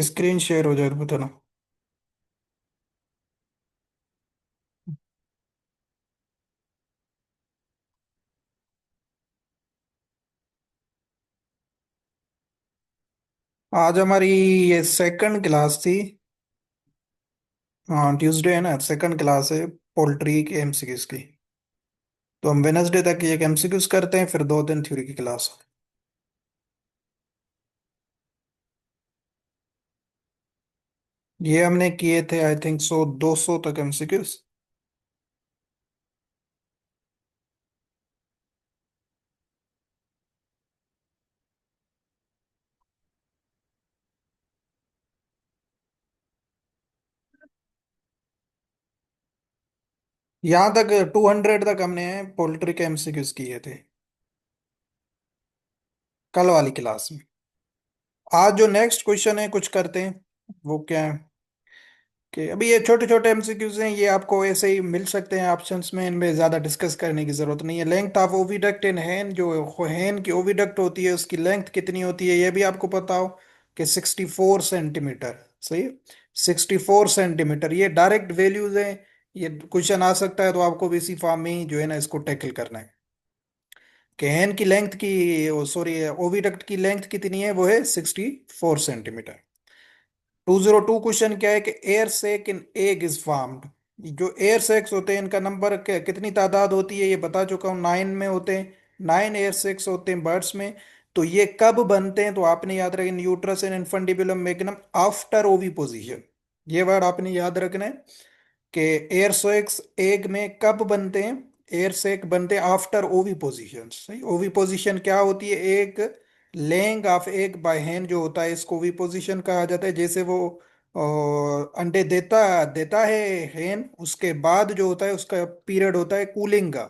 Screen share हो जाए तो बताना। आज हमारी ये सेकंड क्लास थी। हाँ, ट्यूसडे है ना, सेकंड क्लास है पोल्ट्री के एमसीक्यूज की। तो हम वेनसडे तक एक एमसीक्यूज करते हैं, फिर 2 दिन थ्योरी की क्लास। ये हमने किए थे आई थिंक 200 तक एमसीक्यूज। यहाँ तक 200 तक हमने पोल्ट्री के एमसीक्यूज किए थे कल वाली क्लास में। आज जो नेक्स्ट क्वेश्चन है कुछ करते हैं। वो क्या है कि अभी ये छोटे छोटे एमसीक्यूज हैं, ये आपको ऐसे ही मिल सकते हैं ऑप्शंस में, इनमें ज़्यादा डिस्कस करने की ज़रूरत नहीं है। लेंथ ऑफ ओविडक्ट इन हैन, जो हैन की ओविडक्ट होती है उसकी लेंथ कितनी होती है ये भी आपको पता हो कि 64 सेंटीमीटर। सही है, 64 सेंटीमीटर ये डायरेक्ट वैल्यूज है। ये क्वेश्चन आ सकता है तो आपको भी इसी फॉर्म में ही जो है ना इसको टैकल करना है कि हैन की लेंथ की, सॉरी, ओविडक्ट की लेंथ कितनी है, वो है 64 सेंटीमीटर। 202 क्वेश्चन क्या है कि air sac in egg is formed. जो एयर सेक्स होते हैं इनका नंबर कितनी तादाद होती है ये बता चुका हूँ, 9 में होते हैं। 9 एयर सेक्स होते हैं बर्ड्स में। तो ये कब बनते हैं तो आपने याद रखना, uterus and infundibulum magnum after ओवी पोजिशन। ये वर्ड आपने याद रखना है कि एयर सेक्स एग में कब बनते हैं। एयर सेक बनते हैं आफ्टर ओवी पोजिशन। सही, ओवी पोजिशन क्या होती है, एक laying of egg by hand जो होता है इसको ओवी पोजिशन कहा जाता है। जैसे वो अंडे देता देता है हैन, उसके बाद जो होता है उसका पीरियड होता है कूलिंग का।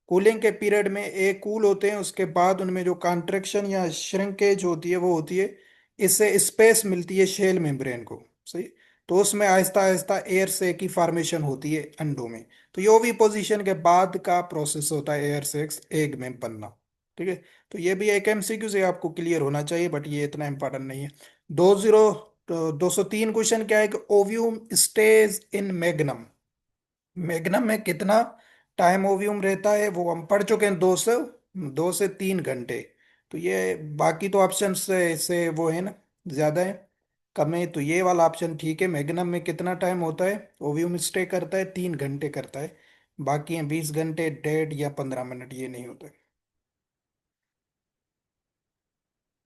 कूलिंग के पीरियड में एक कूल होते हैं, उसके बाद उनमें जो कॉन्ट्रेक्शन या श्रिंकेज होती है वो होती है। इससे स्पेस मिलती है शेल मेम्ब्रेन को। सही, तो उसमें आहिस्ता आहिस्ता एयर से की फॉर्मेशन होती है अंडों में। तो ये ओवी पोजीशन के बाद का प्रोसेस होता है एयर से एग में बनना। ठीक है, तो ये भी एक एमसीक्यू से आपको क्लियर होना चाहिए, बट ये इतना इंपॉर्टेंट नहीं है। 203 क्वेश्चन क्या है कि ओव्यूम स्टेज इन मैग्नम। मैग्नम में कितना टाइम ओव्यूम रहता है वो हम पढ़ चुके हैं, 2 से 3 घंटे। तो ये बाकी तो ऑप्शन से वो है ना, ज्यादा है कम है। तो ये वाला ऑप्शन ठीक है, मैग्नम में कितना टाइम होता है ओव्यूम स्टे करता है, 3 घंटे करता है। बाकी है 20 घंटे, 1.5 या 15 मिनट, ये नहीं होता है।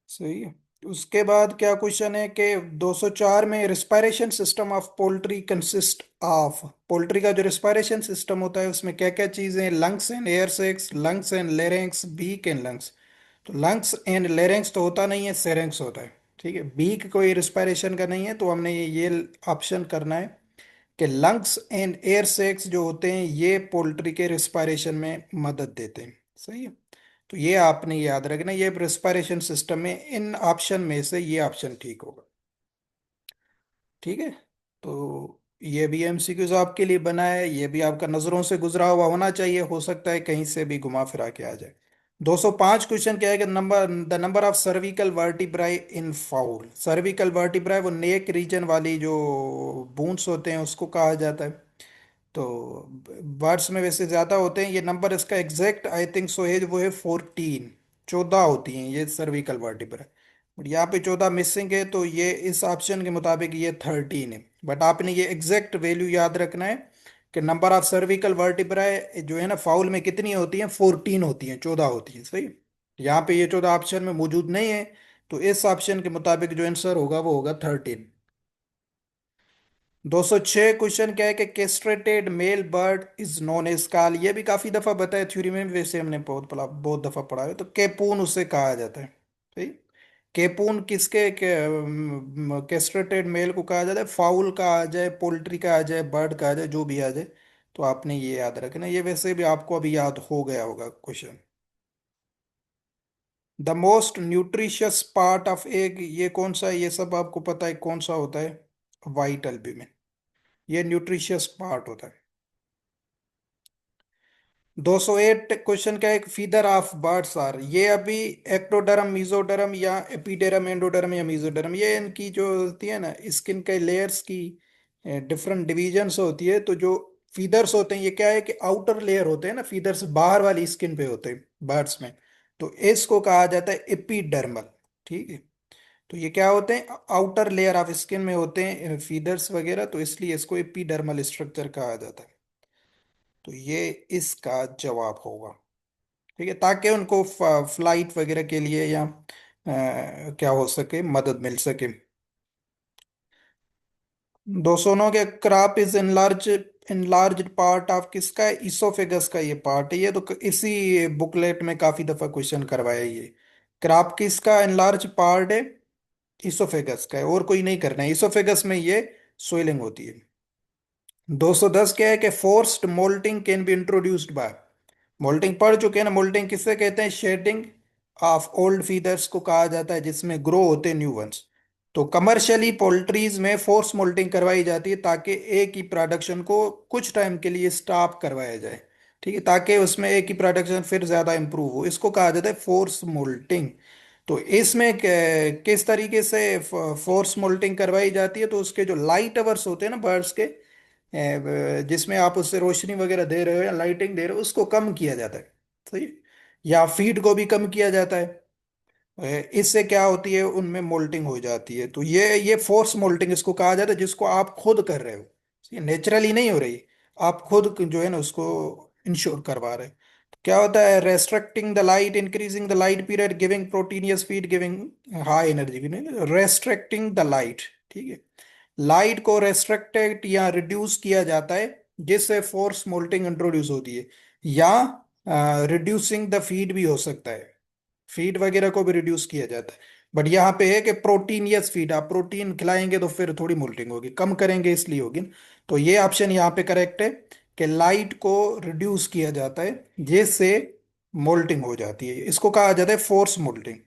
सही है। उसके बाद क्या क्वेश्चन है कि 204 में respiration system of poultry consist of. Poultry का जो रिस्पायरेशन सिस्टम होता है उसमें क्या क्या चीजें, lungs and air sacs, lungs and larynx, beak and lungs. तो लंग्स एंड लेरेंक्स तो होता नहीं है, सेरेंक्स होता है। ठीक है, बीक कोई रिस्पायरेशन का नहीं है, तो हमने ये ऑप्शन करना है कि लंग्स एंड एयर सेक्स जो होते हैं ये पोल्ट्री के रिस्पायरेशन में मदद देते हैं। सही है, तो ये आपने याद रखना, ये रेस्पिरेशन सिस्टम में इन ऑप्शन में से ये ऑप्शन ठीक होगा। ठीक है, तो ये भी एमसीक्यूज आपके लिए बना है, ये भी आपका नजरों से गुजरा हुआ होना चाहिए, हो सकता है कहीं से भी घुमा फिरा के आ जाए। 205 क्वेश्चन क्या है कि the number of cervical vertebrae in fowl. Cervical vertebrae वो नेक रीजन वाली जो बोन्स होते हैं उसको कहा जाता है। तो बर्ड्स में वैसे ज्यादा होते हैं, ये नंबर इसका एग्जैक्ट आई थिंक सो है वो है 14। 14 होती हैं ये सर्विकल वर्टिब्रा। बट यहाँ पे 14 मिसिंग है, तो ये इस ऑप्शन के मुताबिक ये 13 है। बट आपने ये एग्जैक्ट वैल्यू याद रखना है कि नंबर ऑफ सर्विकल वर्टिब्रा जो है ना फाउल में कितनी होती हैं, 14 होती हैं, 14 होती हैं। सही, यहाँ पे ये 14 ऑप्शन में मौजूद नहीं है, तो इस ऑप्शन के मुताबिक जो आंसर होगा वो होगा 13। 206 क्वेश्चन क्या है कि castrated male bird is known as call. ये भी काफी दफा बताया थ्योरी में भी, वैसे हमने बहुत दफा पढ़ा है। तो केपून उसे कहा जाता है। सही, केपून किसके केस्ट्रेटेड मेल को कहा जाता है, फाउल का आ जाए, पोल्ट्री का आ जाए, बर्ड का आ जाए, जो भी आ जाए। तो आपने ये याद रखना, ये वैसे भी आपको अभी याद हो गया होगा question. The most nutritious part of egg ये कौन सा है, ये सब आपको पता है कौन सा होता है, वाइट अल्ब्यूमिन। ये न्यूट्रिशियस पार्ट होता है। 208 क्वेश्चन का एक फीदर ऑफ बर्ड्स आर, ये अभी एक्टोडर्म, मीजोडर्म या एपिडर्म, एंडोडर्म या मीजोडर्म, ये इनकी जो होती है ना स्किन के लेयर्स की डिफरेंट डिविजन्स होती है। तो जो फीदर्स होते हैं ये क्या है कि आउटर लेयर होते हैं ना, फीदर्स बाहर वाली स्किन पे होते हैं बर्ड्स में। तो इसको कहा जाता है एपिडर्मल। ठीक है। तो ये क्या होते हैं, आउटर लेयर ऑफ स्किन में होते हैं फीदर्स वगैरह, तो इसलिए इसको एपिडर्मल स्ट्रक्चर कहा जाता है। तो ये इसका जवाब होगा। ठीक है, ताकि उनको फ्लाइट वगैरह के लिए या क्या हो सके, मदद मिल सके। 209 के crop is enlarge, enlarge part of किसका है, इसोफेगस का ये पार्ट है। ये तो इसी बुकलेट में काफी दफा क्वेश्चन करवाया है ये। क्रॉप किसका इनलार्ज पार्ट है, इसोफेगस का है, और कोई नहीं करना है, इसोफेगस में ये स्वेलिंग होती है। 210 क्या है कि forced moulting can be introduced by, moulting पढ़ चुके हैं ना, मोल्टिंग किससे कहते हैं, शेडिंग ऑफ ओल्ड फीदर्स को कहा जाता है जिसमें ग्रो होते हैं न्यू वंस। तो कमर्शियली पोल्ट्रीज में फोर्स मोल्टिंग करवाई जाती है ताकि एक ही प्रोडक्शन को कुछ टाइम के लिए स्टॉप करवाया जाए। ठीक है, ताकि उसमें एक ही प्रोडक्शन फिर ज्यादा इंप्रूव हो, इसको कहा जाता है फोर्स मोल्टिंग। तो इसमें किस तरीके से फोर्स मोल्टिंग करवाई जाती है, तो उसके जो लाइट अवर्स होते हैं ना बर्ड्स के, जिसमें आप उससे रोशनी वगैरह दे रहे हो या लाइटिंग दे रहे हो, उसको कम किया जाता है। सही। या फीड को भी कम किया जाता है। इससे क्या होती है, उनमें मोल्टिंग हो जाती है। तो ये फोर्स मोल्टिंग इसको कहा जाता है, जिसको आप खुद कर रहे हो, ये नेचुरली नहीं हो रही, आप खुद जो है ना उसको इंश्योर करवा रहे हैं। तो क्या होता है, restricting the light, increasing the light period, giving proteinaceous feed, giving high energy, restricting the light. ठीक है, लाइट को रेस्ट्रिक्टेड या रिड्यूस किया जाता है जिससे फोर्स मोल्टिंग इंट्रोड्यूस होती है। या रिड्यूसिंग द फीड भी हो सकता है, फीड वगैरह को भी रिड्यूस किया जाता है। बट यहाँ पे है कि प्रोटीनियस फीड, आप प्रोटीन खिलाएंगे तो फिर थोड़ी मोल्टिंग होगी, कम करेंगे इसलिए होगी। तो ये ऑप्शन यहाँ पे करेक्ट है कि लाइट को रिड्यूस किया जाता है जिससे मोल्टिंग हो जाती है, इसको कहा जाता है फोर्स मोल्टिंग।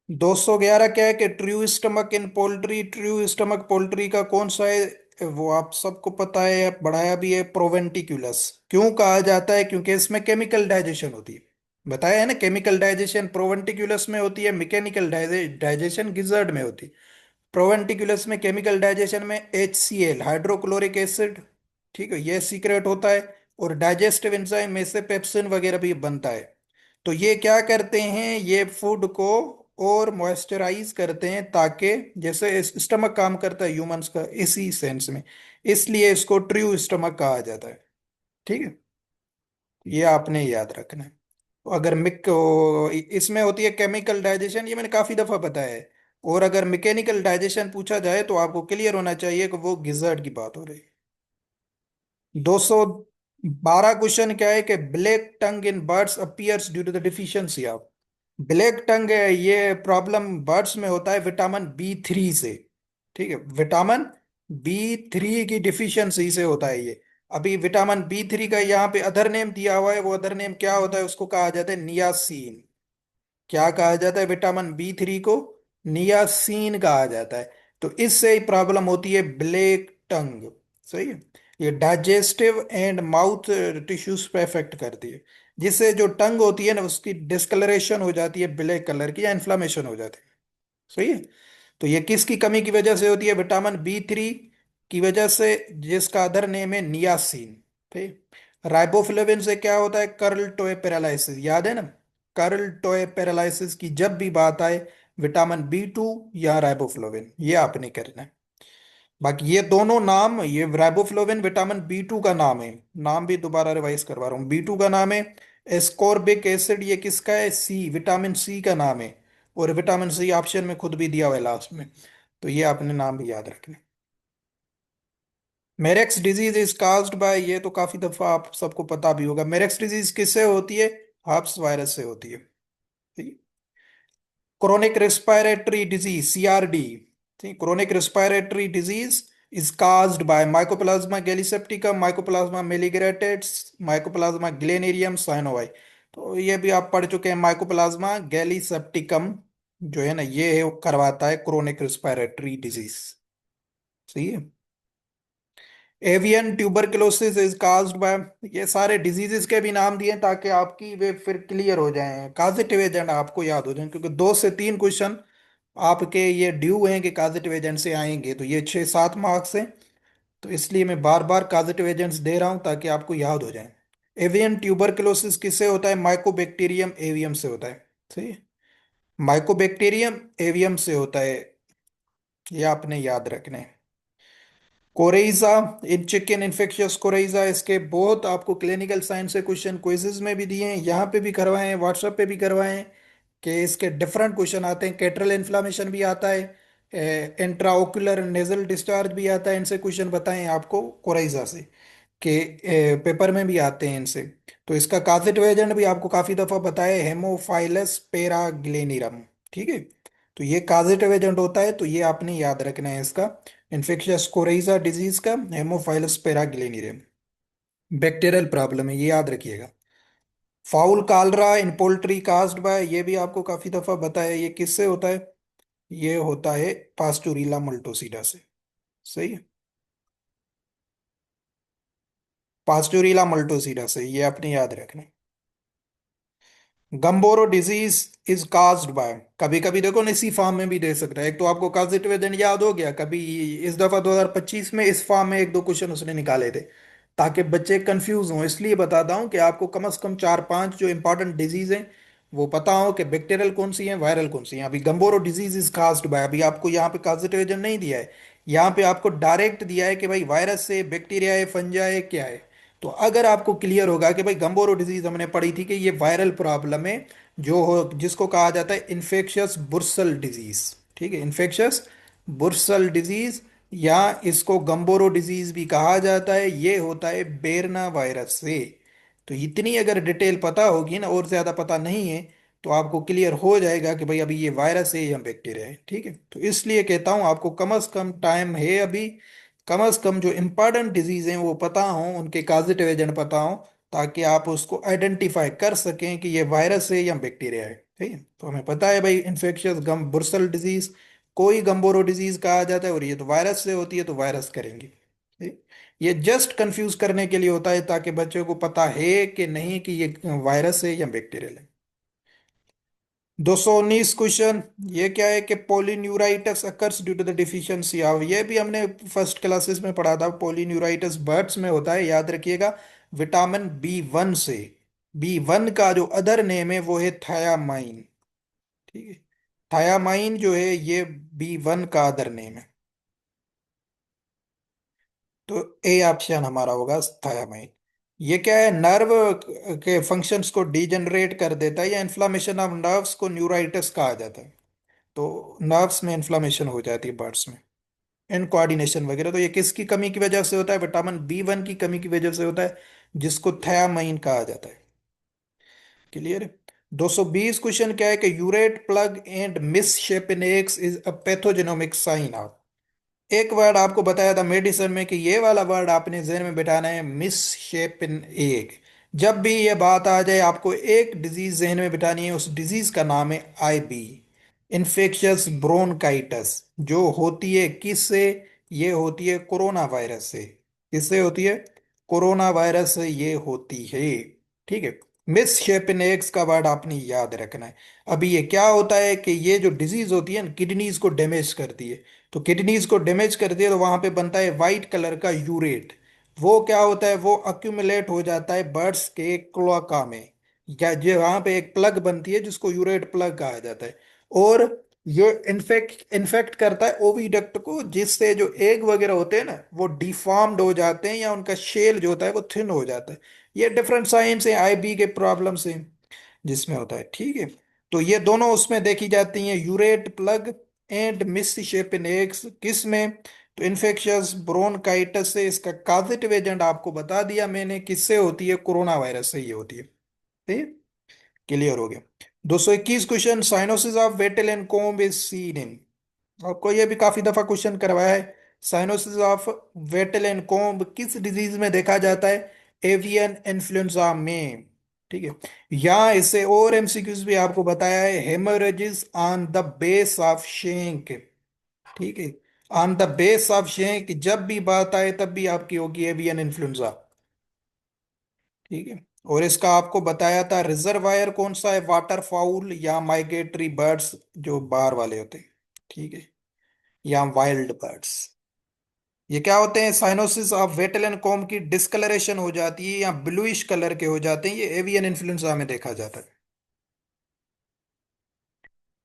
211 क्या है कि ट्रू स्टमक इन पोल्ट्री, ट्रू स्टमक पोल्ट्री का कौन सा है, वो आप सबको पता है, बढ़ाया भी है, प्रोवेंटिकुलस। क्यों कहा जाता है, क्योंकि इसमें केमिकल डाइजेशन होती है, बताया है ना, केमिकल डाइजेशन प्रोवेंटिकुलस में होती है, मैकेनिकल डाइजेशन गिजर्ड में होती है। प्रोवेंटिकुलस में केमिकल डाइजेशन में HCl, हाइड्रोक्लोरिक एसिड, ठीक है, ये सीक्रेट होता है। और डाइजेस्टिव एंजाइम में से पेप्सिन वगैरह भी बनता है। तो ये क्या करते हैं, ये फूड को और मॉइस्चराइज करते हैं, ताकि जैसे स्टमक काम करता है ह्यूमंस का इसी सेंस में, इसलिए इसको ट्रू स्टमक कहा जाता है। ठीक है, ये आपने याद रखना है। तो अगर इसमें होती है केमिकल डाइजेशन, ये मैंने काफी दफा बताया है। और अगर मैकेनिकल डाइजेशन पूछा जाए तो आपको क्लियर होना चाहिए कि वो गिजर्ट की बात हो रही है। 212 क्वेश्चन क्या है कि black tongue in birds appears due to the deficiency of, black tongue है ये प्रॉब्लम बर्ड्स में होता है विटामिन B3 से। ठीक है, विटामिन B3 की डिफिशियंसी से होता है ये। अभी विटामिन B3 का यहाँ पे अदर नेम दिया हुआ है, वो अदर नेम क्या होता है, उसको कहा जाता है नियासिन। क्या कहा जाता है, विटामिन B3 को नियासिन कहा जाता है। तो इससे ही प्रॉब्लम होती है ब्लैक टंग। सही है, ये डाइजेस्टिव एंड माउथ टिश्यूज पे इफेक्ट करती है, जिससे जो टंग होती है ना उसकी डिस्कलरेशन हो जाती है ब्लैक कलर की, या इन्फ्लामेशन हो जाती है। सही है। तो ये किसकी कमी की वजह से होती है, विटामिन B3 की वजह से, जिसका अदर नेम है नियासिन। ठीक, राइबोफ्लेविन से क्या होता है, कर्ल टोए पैरालिसिस, याद है ना, कर्ल टोए पैरालिसिस की जब भी बात आए, विटामिन B2 या राइबोफ्लोविन, ये आपने करना है। बाकी ये दोनों नाम, ये राइबोफ्लोविन विटामिन B2 का नाम है, नाम भी दोबारा रिवाइज करवा रहा हूँ, B2 का नाम है। एस्कॉर्बिक एसिड ये किसका है, विटामिन C का नाम है। और विटामिन C ऑप्शन में खुद भी दिया हुआ है लास्ट में। तो ये आपने नाम भी याद रखना। मेरेक्स डिजीज इज काज्ड बाय, ये तो काफी दफा आप सबको पता भी होगा, मेरेक्स डिजीज किससे होती है, हर्प्स वायरस से होती है। ठीक, क्रोनिक रेस्पिरेटरी डिजीज, CRD, ठीक, chronic respiratory disease is caused by mycoplasma gallisepticum, mycoplasma meleagridis, mycoplasma ग्लेनेरियम साइनोवाई। तो ये भी आप पढ़ चुके हैं, माइकोप्लाज्मा गैलीसेप्टिकम जो है ना, ये है, वो करवाता है क्रोनिक रेस्पिरेटरी डिजीज। सही है। Avian tuberculosis is caused bye, ये सारे डिजीजेस के भी नाम दिए ताकि आपकी वे फिर क्लियर हो जाएं, काजेटिव एजेंट आपको याद हो जाएं, क्योंकि 2 से 3 क्वेश्चन आपके ये ड्यू हैं कि काजेटिव एजेंट से आएंगे, तो ये 6-7 मार्क्स हैं। तो इसलिए मैं बार बार काजेटिव एजेंट्स दे रहा हूं ताकि आपको याद हो जाए। एवियन ट्यूबरकुलोसिस किससे होता है? माइकोबैक्टीरियम एवियम से होता है। सही है, माइकोबैक्टीरियम एवियम से होता है, ये आपने याद रखना है। कोरेइजा, इन चिकन इन्फेक्शियस कोरेइजा, इसके बहुत आपको क्लिनिकल साइंस से क्वेश्चन क्विजेज में भी दिए हैं, यहाँ पे भी करवाए हैं, व्हाट्सएप पे भी करवाए हैं, कि इसके डिफरेंट क्वेश्चन आते हैं। कैटरल इन्फ्लामेशन भी आता है, इंट्राओकुलर नेजल डिस्चार्ज भी आता है, इनसे क्वेश्चन बताएं आपको कोराइजा से, के पेपर में भी आते हैं इनसे। तो इसका कासेटिव एजेंट भी आपको काफी दफा बताया है, हेमोफाइलस पेराग्लेनिरम। ठीक है, तो ये कासेटिव एजेंट होता है, तो ये आपने याद रखना है इसका। इन्फेक्शियस कोरेइजा डिजीज का हेमोफाइलस पेराग्लेनिरम बैक्टीरियल प्रॉब्लम है, ये याद रखिएगा। फाउल कालरा इन पोल्ट्री कास्ड बाय, ये भी आपको काफी दफा बताया, ये किससे होता है? ये होता है पास्टुरिला मल्टोसिडा से। सही है, पास्टुरिला मल्टोसिडा से, ये आपने याद रखना है। गम्बोरो डिजीज इज काज्ड बाय, कभी कभी देखो ना इसी फॉर्म में भी दे सकता है, एक तो आपको काजिटिव एजेंट याद हो गया, कभी इस दफा 2025 में इस फॉर्म में 1-2 क्वेश्चन उसने निकाले थे, ताकि बच्चे कंफ्यूज हों, इसलिए बताता हूँ कि आपको कम से कम 4-5 जो इंपॉर्टेंट डिजीज हैं वो पता हो कि बैक्टीरियल कौन सी है, वायरल कौन सी है। अभी गम्बोरो डिजीज इज काज्ड बाय, अभी आपको यहाँ पे काजिटिव एजेंट नहीं दिया है, यहाँ पे आपको डायरेक्ट दिया है कि भाई वायरस से, बैक्टीरिया है, फंजा है, क्या है। तो अगर आपको क्लियर होगा कि भाई गम्बोरो डिजीज हमने पढ़ी थी कि ये वायरल प्रॉब्लम है, जो हो जिसको कहा जाता है इन्फेक्शियस बुर्सल डिजीज। ठीक है, इन्फेक्शियस बुर्सल डिजीज, या इसको गम्बोरो डिजीज भी कहा जाता है, ये होता है बेरना वायरस से। तो इतनी अगर डिटेल पता होगी ना, और ज्यादा पता नहीं है, तो आपको क्लियर हो जाएगा कि भाई अभी ये वायरस है या बैक्टीरिया है। ठीक है, तो इसलिए कहता हूं आपको कम से कम टाइम है अभी, कम से कम जो इंपॉर्टेंट डिजीज हैं वो पता हो, उनके काजेटिव एजेंट पता हो, ताकि आप उसको आइडेंटिफाई कर सकें कि ये वायरस है या बैक्टीरिया है। ठीक है, तो हमें पता है भाई इन्फेक्शियस गम बुर्सल डिजीज, कोई गम्बोरो डिजीज कहा जाता है, और ये तो वायरस से होती है, तो वायरस करेंगे। ठीक? ये जस्ट कंफ्यूज करने के लिए होता है, ताकि बच्चों को पता है कि नहीं कि ये वायरस है या बैक्टीरियल है। 219 क्वेश्चन, ये क्या है कि polyneuritis occurs due to the deficiency of, ये भी हमने फर्स्ट क्लासेस में पढ़ा था। पॉलीन्यूराइटिस बर्ड्स में होता है, याद रखिएगा, विटामिन B1 से। B1 का जो अदर नेम है वो है थायामाइन। ठीक है, थायामाइन जो है ये B1 का अदर नेम है। तो ए ऑप्शन हमारा होगा थायामाइन। ये क्या है, नर्व के फंक्शंस को डिजेनरेट कर देता है, या इन्फ्लामेशन ऑफ नर्व्स को न्यूराइटिस कहा जाता है। तो नर्व्स में इन्फ्लामेशन हो जाती है बर्ड्स में, इन कोऑर्डिनेशन वगैरह, तो ये किसकी कमी की वजह से होता है? विटामिन B1 की कमी की वजह से होता है, जिसको थायामाइन कहा जाता है। क्लियर है? 220 क्वेश्चन क्या है कि urate plug and misshapen eggs is a pathognomonic sign of, एक वर्ड आपको बताया था मेडिसिन में कि ये वाला वर्ड आपने जहन में बिठाना है, मिस शेपन एग। जब भी ये बात आ जाए आपको एक डिजीज जहन में बिठानी है, उस डिजीज का नाम है IB, इन्फेक्शियस ब्रोनकाइटस, जो होती है किससे? ये होती है कोरोना वायरस से। किससे होती है? कोरोना वायरस से ये होती है। ठीक है, मिस शेपन एग्स का वर्ड आपने याद रखना है। अभी ये क्या होता है कि ये जो डिजीज होती है ना, किडनीज को डैमेज करती है, तो किडनीज को डैमेज करती है, तो वहां पे बनता है वाइट कलर का यूरेट। वो क्या होता है, वो अक्यूमुलेट हो जाता है बर्ड्स के क्लोआका में, या जो वहां पे एक प्लग बनती है जिसको यूरेट प्लग कहा जाता है। और ये इन्फेक्ट करता है ओविडक्ट को, जिससे जो एग वगैरह होते हैं ना वो डिफॉर्म्ड हो जाते हैं, या उनका शेल जो होता है वो थिन हो जाता है। ये डिफरेंट साइंस है IB के प्रॉब्लम से, जिसमें होता है। ठीक है, तो ये दोनों उसमें देखी जाती हैं, यूरेट प्लग एंड मिसशेपन एग्स, किस में? तो इन्फेक्शियस ब्रोनकाइटिस से। इसका काजेटिव एजेंट आपको बता दिया मैंने, किससे होती है? कोरोना वायरस से ये होती है। ठीक है, क्लियर हो गया। 221 question, cyanosis of Vettel and comb is seen in, आपको ये भी काफी दफा क्वेश्चन करवाया है। Cyanosis of Vettel and comb किस डिजीज में देखा जाता है? एवियन इन्फ्लुएंजा में। ठीक है, यहाँ इससे और MCQs भी आपको बताया है, haemorrhages on the base of shank. ठीक है, ऑन द बेस ऑफ ये कि जब भी बात आए तब भी आपकी होगी एवियन इन्फ्लुएंजा। ठीक है। और इसका आपको बताया था रिजर्वायर कौन सा है, वाटर फाउल या माइग्रेटरी बर्ड्स जो बाहर वाले होते हैं। ठीक है। या वाइल्ड बर्ड्स। ये क्या होते हैं, साइनोसिस ऑफ वेटलन कॉम की डिस्कलरेशन हो जाती है या ब्लूइश कलर के हो जाते हैं, ये एवियन इन्फ्लुएंजा में देखा जाता है।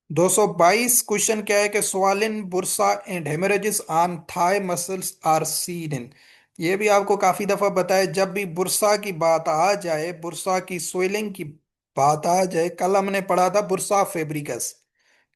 222 क्वेश्चन क्या है कि swollen bursa and haemorrhages on thigh muscles are seen in. ये भी आपको काफी दफा बताया, जब भी बुरसा की बात आ जाए, बुरसा की स्वेलिंग की बात आ जाए, कल हमने पढ़ा था बुरसा फेब्रिकस,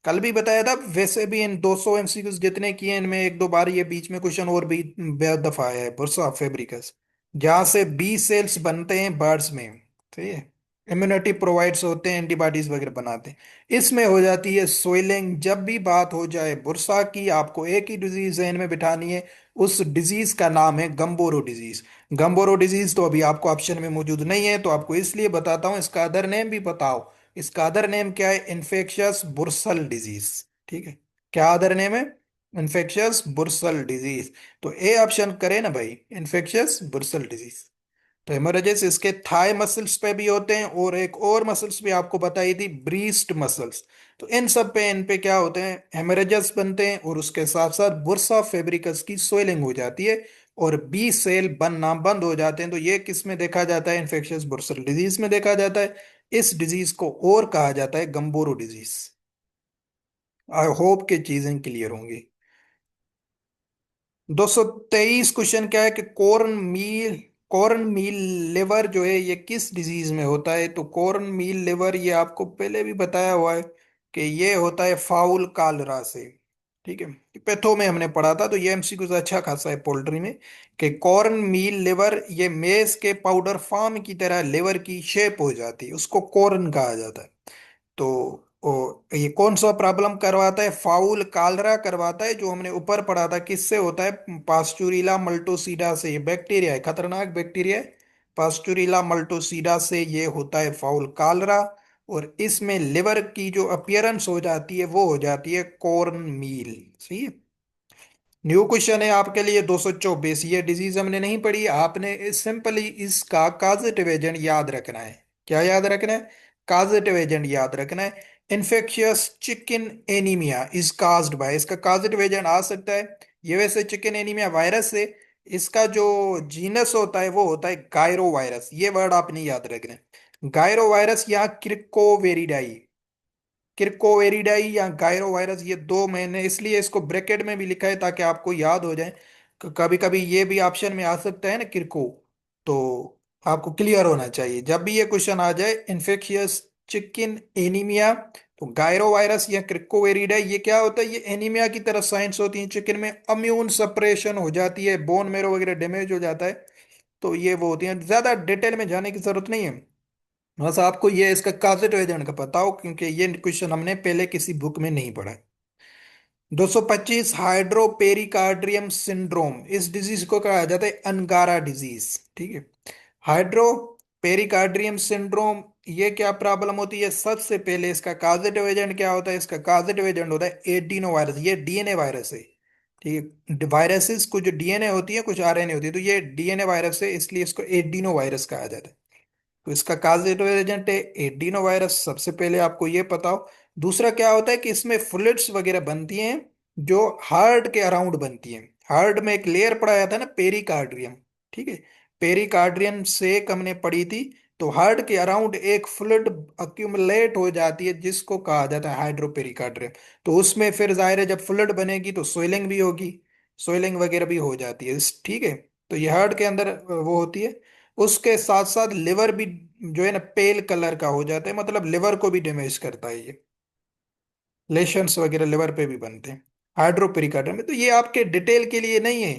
कल भी बताया था। वैसे भी इन 200 एमसीक्यूज जितने किए हैं, इनमें एक दो बार ये बीच में क्वेश्चन और भी बेहद दफा आया है, बुरसा फेब्रिकस, जहां से बी सेल्स बनते हैं बर्ड्स में। ठीक है। इम्यूनिटी प्रोवाइड्स होते हैं, एंटीबॉडीज वगैरह बनाते हैं, इसमें हो जाती है सोइलिंग। जब भी बात हो जाए बुरसा की, आपको एक ही डिजीज जहन में बिठानी है, उस डिजीज का नाम है गंबोरो डिजीज। गंबोरो डिजीज तो अभी आपको ऑप्शन में मौजूद नहीं है, तो आपको इसलिए बताता हूँ, इसका अदर नेम भी बताओ। इसका अदर नेम क्या है, इन्फेक्शियस बुर्सल डिजीज। ठीक है। क्या अदर नेम है, इन्फेक्शियस बुर्सल डिजीज। तो ए ऑप्शन करे ना भाई, इन्फेक्शियस बुर्सल डिजीज। तो हेमोरेजेस इसके थाई मसल्स पे भी होते हैं, और एक और मसल्स भी आपको बताई थी, ब्रीस्ट मसल्स। तो इन सब पे, इन पे क्या होते हैं, हेमोरेजेस बनते हैं, और उसके साथ साथ बुर्सा फेब्रिकस की स्वेलिंग हो जाती है, और बी सेल बनना बंद हो जाते हैं। तो ये किस में देखा जाता है, इन्फेक्शियस बुर्सल डिजीज में देखा जाता है। इस डिजीज को और कहा जाता है गंबोरो डिजीज। आई होप के चीजें क्लियर होंगी। 223 क्वेश्चन क्या है कि कॉर्न मील लिवर जो है ये किस डिजीज में होता है। तो कॉर्न मील लिवर ये आपको पहले भी बताया हुआ है कि ये होता है फाउल कालरा से। ठीक है। पेथो में हमने पढ़ा था, तो ये एमसीक्यू अच्छा खासा है पोल्ट्री में, कि कॉर्न मील लिवर ये मेज के पाउडर फॉर्म की तरह लिवर की शेप हो जाती है, उसको कॉर्न कहा जाता है। तो ये कौन सा प्रॉब्लम करवाता है, फाउल कालरा करवाता है, जो हमने ऊपर पढ़ा था, किससे होता है, पास्चुरिला मल्टोसीडा से। ये बैक्टीरिया है, खतरनाक बैक्टीरिया है, पास्चुरिला मल्टोसीडा से ये होता है फाउल कालरा। और इसमें लिवर की जो अपीयरेंस हो जाती है वो हो जाती है कॉर्न मील। सही है। न्यू क्वेश्चन है आपके लिए 224, ये डिजीज हमने नहीं पढ़ी, आपने सिंपली इसका काजेटिव एजेंट याद रखना है। क्या याद रखना है, काजेटिव एजेंट याद रखना है। Infectious chicken anaemia is caused bye, इसका काजेटिव एजेंट आ सकता है, ये वैसे चिकन एनीमिया वायरस से। इसका जो जीनस होता है वो होता है गायरो वायरस, ये वर्ड आपने याद रखना है, गायरो वायरस या क्रिकोवेरिडाई। किरकोवेरिडाई या गायरो वायरस, ये दो मैंने इसलिए इसको ब्रैकेट में भी लिखा है ताकि आपको याद हो जाए। कभी कभी ये भी ऑप्शन में आ सकता है ना किरको, तो आपको क्लियर होना चाहिए जब भी ये क्वेश्चन आ जाए, इन्फेक्शियस चिकन एनीमिया। तो गायरो वायरस या क्रिकोवेरिडाई ये क्या होता है, ये एनीमिया की तरह साइंस होती है, चिकन में इम्यून सप्रेशन हो जाती है, बोन मेरो वगैरह डैमेज हो जाता है। तो ये वो होती है, ज्यादा डिटेल में जाने की जरूरत नहीं है, बस आपको ये इसका काजेटिव एजेंट का पता हो, क्योंकि ये क्वेश्चन हमने पहले किसी बुक में नहीं पढ़ा है। 225 हाइड्रोपेरिकार्डियम सिंड्रोम, इस डिजीज को कहा जाता है अंगारा डिजीज। ठीक है। हाइड्रोपेरिकार्डियम सिंड्रोम, ये क्या प्रॉब्लम होती है, सबसे पहले इसका काजेटिव एजेंट क्या होता है, इसका काजेटिव एजेंट होता है एडिनो वायरस, ये डीएनए वायरस है। ठीक है। वायरसेस कुछ डीएनए होती है, कुछ आरएनए होती है, तो ये डीएनए वायरस है, इसलिए इसको एडिनो वायरस कहा जाता है। तो इसका काजेटिव एजेंट है एडिनो वायरस, सबसे पहले आपको ये पता हो। दूसरा क्या होता है कि इसमें फ्लूइड्स वगैरह बनती हैं, जो हार्ट के अराउंड बनती हैं। हार्ट में एक लेयर पढ़ाया था ना, पेरिकार्डियम। ठीक है। पेरिकार्डियम से एक हमने पढ़ी थी। तो हार्ट के अराउंड एक फ्लूइड अक्यूमुलेट हो जाती है, जिसको कहा जाता है हाइड्रोपेरिकार्डियम। तो उसमें फिर जाहिर है जब फ्लूइड बनेगी तो स्वेलिंग भी होगी, स्वेलिंग वगैरह भी हो जाती है ठीक है। तो ये हार्ट के अंदर वो होती है। उसके साथ साथ लिवर भी जो है ना पेल कलर का हो जाता है, मतलब लिवर को भी डैमेज करता है ये, लेशंस वगैरह लिवर पे भी बनते हैं हाइड्रोपेरिकार्डियम में। तो ये आपके डिटेल के लिए नहीं है,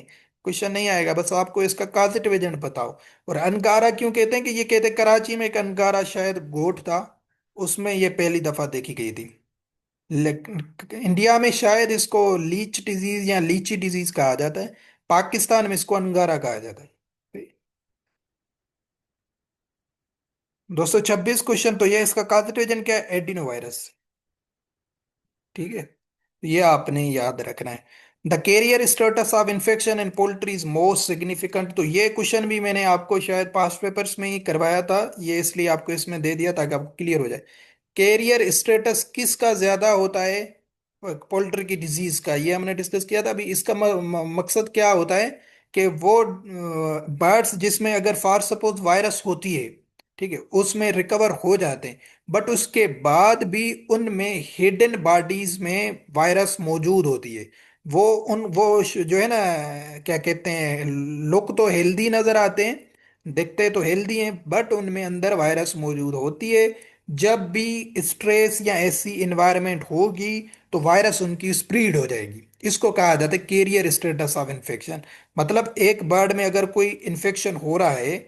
क्वेश्चन नहीं आएगा, बस आपको इसका काजेटिव एजेंट बताओ। और अंगारा क्यों कहते हैं, कि ये कहते हैं कराची में एक अंगारा शायद गोट था, उसमें ये पहली दफा देखी गई थी। लेकिन इंडिया में शायद इसको लीच डिजीज या लीची डिजीज कहा जाता है, पाकिस्तान में इसको अंगारा कहा जाता है। 226 क्वेश्चन, तो ये इसका कॉन्सेंट्रेशन क्या है, एडिनो वायरस। ठीक है। तो ये आपने याद रखना है। The carrier status of infection in poultry is most significant. तो ये क्वेश्चन भी मैंने आपको शायद पास्ट पेपर्स में ही करवाया था, ये इसलिए आपको इसमें दे दिया ताकि आपको क्लियर हो जाए। कैरियर स्टेटस किसका ज्यादा होता है? पोल्ट्री की डिजीज का, ये हमने डिस्कस किया था। अभी इसका मकसद क्या होता है कि वो बर्ड्स जिसमें अगर फॉर सपोज वायरस होती है, ठीक है, उसमें रिकवर हो जाते हैं, बट उसके बाद भी उनमें हिडन बॉडीज में वायरस मौजूद होती है। वो जो है ना, क्या कहते हैं, लुक तो हेल्दी नजर आते हैं, दिखते तो हेल्दी हैं, बट उनमें अंदर वायरस मौजूद होती है। जब भी स्ट्रेस या ऐसी इन्वायरमेंट होगी तो वायरस उनकी स्प्रीड हो जाएगी। इसको कहा जाता है कैरियर स्टेटस ऑफ इन्फेक्शन। मतलब एक बर्ड में अगर कोई इन्फेक्शन हो रहा है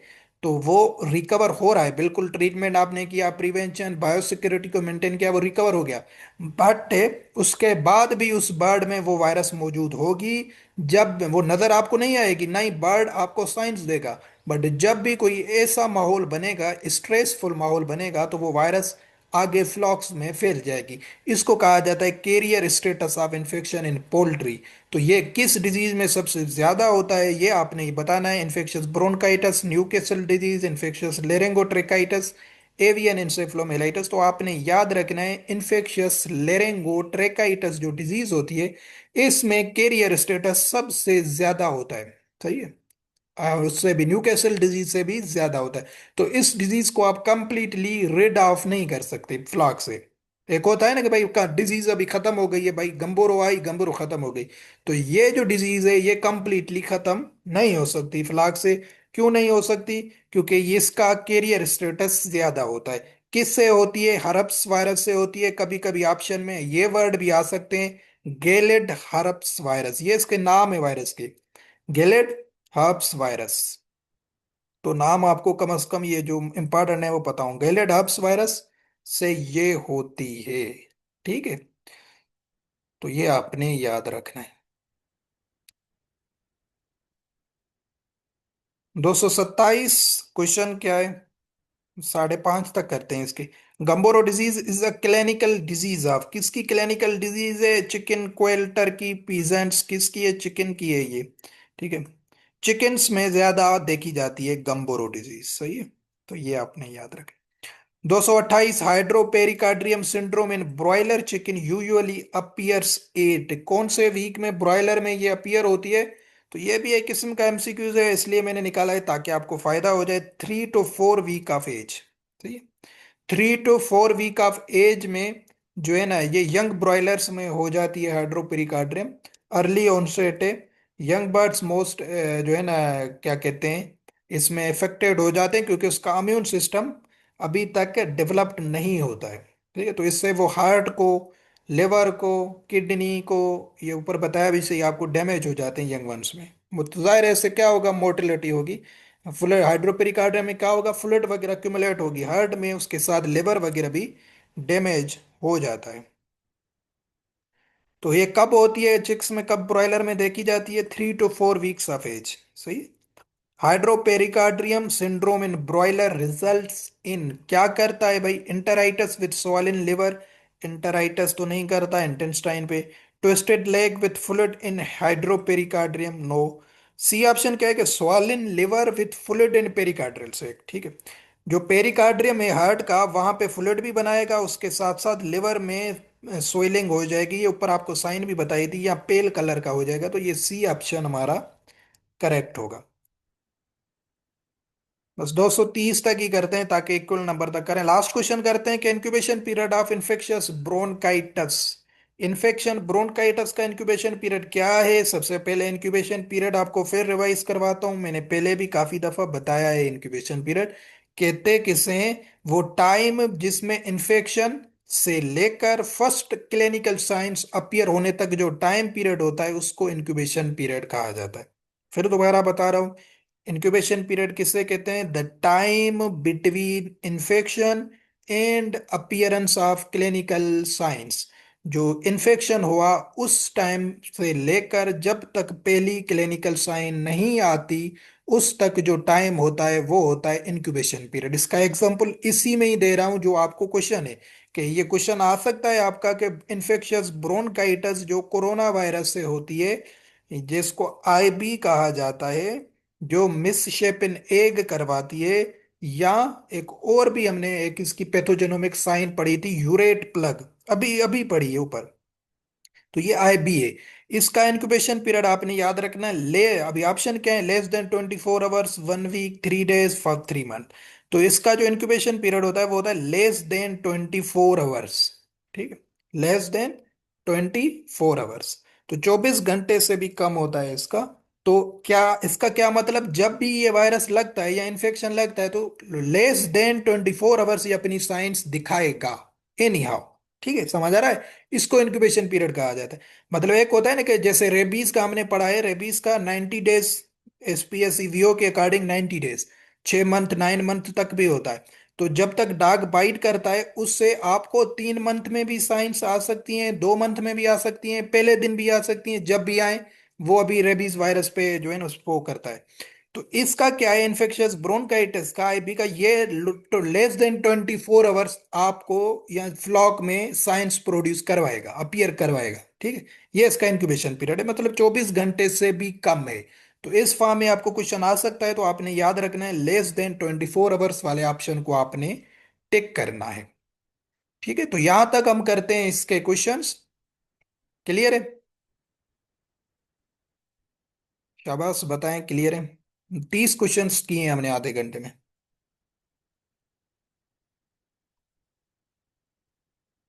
तो वो रिकवर हो रहा है, बिल्कुल ट्रीटमेंट आपने किया, प्रिवेंशन बायोसिक्योरिटी को मेंटेन किया, वो रिकवर हो गया, बट उसके बाद भी उस बर्ड में वो वायरस मौजूद होगी। जब वो नजर आपको नहीं आएगी, ना ही बर्ड आपको साइंस देगा, बट जब भी कोई ऐसा माहौल बनेगा, स्ट्रेसफुल माहौल बनेगा, तो वो वायरस आगे फ्लॉक्स में फैल जाएगी। इसको कहा जाता है carrier status of infection in poultry. तो ये किस डिजीज में सबसे ज्यादा होता है ये आपने ही बताना है। Infectious bronchitis, Newcastle disease, infectious laryngotracheitis, avian encephalomyelitis. तो आपने याद रखना है इन्फेक्शियस लेरेंगोट्रेकाइटिस जो डिजीज होती है, इसमें कैरियर स्टेटस सबसे ज्यादा होता है। सही है। उससे भी न्यूकैसल डिजीज से भी ज्यादा होता है। तो इस डिजीज को आप कंप्लीटली रिड ऑफ नहीं कर सकते फ्लॉक से। एक होता है ना कि भाई का डिजीज अभी खत्म हो गई है, भाई गंबोरो आई, गंबोरो खत्म हो गई। तो ये जो डिजीज है ये कंप्लीटली खत्म नहीं हो सकती फ्लॉक से। क्यों नहीं हो सकती? क्योंकि ये इसका कैरियर स्टेटस ज्यादा होता है। किससे होती है? हर्प्स वायरस से होती है। कभी कभी ऑप्शन में ये वर्ड भी आ सकते हैं, गेलेड हर्प्स वायरस, ये इसके नाम है वायरस के, गेलेड हर्प्स वायरस। तो नाम आपको कम से कम ये जो इंपॉर्टेंट है वो पता हों, गेलेड हर्प्स वायरस से ये होती है। ठीक है, तो ये आपने याद रखना है। 227 क्वेश्चन क्या है, 5:30 तक करते हैं इसके। Gumboro disease is a clinical disease of, किसकी क्लिनिकल डिजीज है? चिकन, क्वेल, टर्की, पीजेंट्स, किसकी है? चिकन की है ये। ठीक है, चिकन्स में ज्यादा देखी जाती है गंबोरो डिजीज। सही है, तो ये आपने याद रखें। 228 hydropericardium syndrome in broiler chicken usually appears eight, कौन से वीक में ब्रॉयलर में ये अपीयर होती है? तो ये भी एक किस्म का एमसीक्यूज है, इसलिए मैंने निकाला है ताकि आपको फायदा हो जाए। 3 to 4 वीक ऑफ एज। ठीक है, 3 to 4 वीक ऑफ एज में जो है ना, ये यंग ब्रॉयलर्स में हो जाती है हाइड्रोपेरिकार्डियम। अर्ली ऑनसेट है। यंग बर्ड्स मोस्ट जो है ना, क्या कहते हैं, इसमें इफेक्टेड हो जाते हैं क्योंकि उसका इम्यून सिस्टम अभी तक डेवलप्ड नहीं होता है। ठीक है, तो इससे वो हार्ट को, लिवर को, किडनी को, ये ऊपर बताया भी सही, आपको डैमेज हो जाते हैं यंग वंस में। वो तो जाहिर है, इससे क्या होगा, मोर्टेलिटी होगी। फ्लूड हाइड्रोपेरिकार्डियम में क्या होगा, फ्लूइड वगैरह एक्यूमुलेट होगी हार्ट में, उसके साथ लिवर वगैरह भी डैमेज हो जाता है। तो ये कब होती है चिक्स में, कब ब्रॉयलर में देखी जाती है? 3 to 4 वीक्स ऑफ एज। सही। Hydropericardium syndrome in broiler results in, क्या करता है भाई? Enteritis with swollen liver, enteritis तो नहीं करता इंटेस्टाइन पे। Twisted leg with fluid in hydropericardium, no. C option क्या है कि swollen liver with fluid in pericardial से। ठीक है, जो पेरिकार्डियम है हार्ट का, वहां पे फ्लूइड भी बनाएगा, उसके साथ साथ लिवर में स्वेलिंग हो जाएगी। ये ऊपर आपको साइन भी बताई थी, या पेल कलर का हो जाएगा। तो ये सी ऑप्शन हमारा करेक्ट होगा। बस 230 तक ही करते हैं ताकि इक्वल नंबर तक करें। लास्ट क्वेश्चन करते हैं कि incubation period of infectious bronchitis, infection bronchitis का इंक्यूबेशन पीरियड क्या है? सबसे पहले इंक्यूबेशन पीरियड आपको फिर रिवाइज करवाता हूं, मैंने पहले भी काफी दफा बताया है। इंक्यूबेशन पीरियड कहते किसे हैं? वो टाइम जिसमें इन्फेक्शन से लेकर फर्स्ट क्लिनिकल साइंस अपीयर होने तक जो टाइम पीरियड होता है उसको इंक्यूबेशन पीरियड कहा जाता है। फिर दोबारा बता रहा हूं, इंक्यूबेशन पीरियड किसे कहते हैं? The time between infection and appearance of clinical science. जो इन्फेक्शन हुआ उस टाइम से लेकर जब तक पहली क्लिनिकल साइन नहीं आती, उस तक जो टाइम होता है वो होता है इंक्यूबेशन पीरियड। इसका एग्जांपल इसी में ही दे रहा हूं जो आपको क्वेश्चन है कि ये क्वेश्चन आ सकता है आपका कि इन्फेक्शियस ब्रोनकाइटिस जो कोरोना वायरस से होती है, जिसको आईबी कहा जाता है, जो मिसशेपिन एग करवाती है, या एक और भी हमने एक इसकी पैथोजेनोमिक साइन पढ़ी थी, यूरेट प्लग, अभी अभी पढ़ी है ऊपर। तो ये आईबी है। इसका इंक्यूबेशन पीरियड आपने याद रखना है, ले अभी ऑप्शन क्या है, less than 24 hours, 1 week, 3 days, for 3 month. तो इसका जो इंक्यूबेशन पीरियड होता है वो होता है लेस देन 24 आवर्स। ठीक है, लेस देन 24 आवर्स। तो 24 घंटे से भी कम होता है इसका। तो क्या इसका क्या मतलब, जब भी ये वायरस लगता है या इन्फेक्शन लगता है तो लेस देन 24 आवर्स ये अपनी साइंस दिखाएगा, एनी हाउ। ठीक है, समझ आ रहा है? इसको इंक्यूबेशन पीरियड कहा जाता है। मतलब एक होता है ना कि जैसे रेबीज का हमने पढ़ा है, रेबीज का 90 डेज, एसपीएसईवीओ के अकॉर्डिंग 90 डेज, 6 मंथ, 9 मंथ तक भी होता है। तो जब तक डॉग बाइट करता है उससे आपको 3 मंथ में भी साइंस आ सकती हैं, 2 मंथ में भी आ सकती हैं, पहले दिन भी आ सकती हैं, जब भी आए। वो अभी रेबीज वायरस पे जो है ना उसको करता है। तो इसका क्या है, इन्फेक्शियस ब्रोनकाइटिस का, आईबी का, ये तो लेस देन 24 आवर्स आपको या फ्लॉक में साइंस प्रोड्यूस करवाएगा, अपीयर करवाएगा। ठीक है, ये इसका इंक्यूबेशन पीरियड है, मतलब 24 घंटे से भी कम है। तो इस फॉर्म में आपको क्वेश्चन आ सकता है, तो आपने याद रखना है लेस देन 24 आवर्स वाले ऑप्शन को आपने टिक करना है। ठीक है, तो यहां तक हम करते हैं इसके क्वेश्चंस। क्लियर है? शाबाश, बताएं क्लियर है। 30 क्वेश्चंस किए हैं हमने आधे घंटे में।